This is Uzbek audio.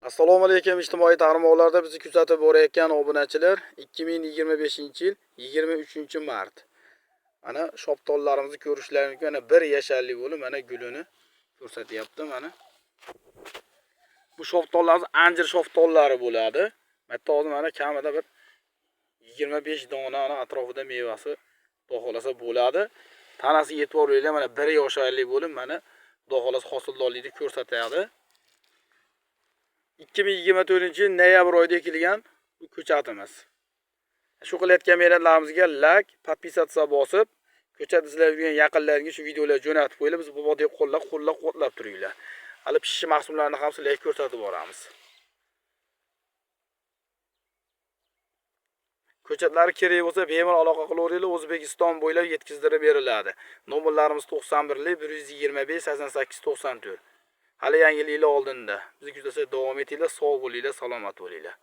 Assalomu alaykum, ijtimoiy tarmoqlarda bizni kuzatib borayotgan obunachilar. 2025-yil 23-mart. Mana shoptollarimizni ko'rishlaringiz mumkin. Mana 1 yasharlik bo'lib, mana gulini ko'rsatyapti mana. Bu shoptollarimiz anjir shoptollari bo'ladi. Bitta hozir mana kamida bir 25 dona atrofida mevasi xohlasa bo'ladi. Tanasiga e'tibor beringlar, mana 1 yasharlik bo'lib, mana xudo xohlasa hosildorlikni ko'rsatadi. 2024-yil noyabr oyida ekilgan bu ko'chatimiz. Shu qilayotgan mehnatlarimizga like, podpisatsiya bosib, ko'chat izlaydigan yaqinlaringizga shu videolarni jo'natib qo'yinglar. Biz bu bodek qo'llab turinglar. Hali pishish mahsulollarini ham sizlarga ko'rsatib boramiz. Ko'chatlari kerak bo'lsa, bemalol aloqa qilaveringlar. O'zbekiston bo'ylab yetkazdirib beriladi. Nomerlarimiz 91 125 88 94. Hali yangiliklar oldinda. Bizni kuzatishda davom etinglar, sog' bo'linglar, salomat bo'linglar.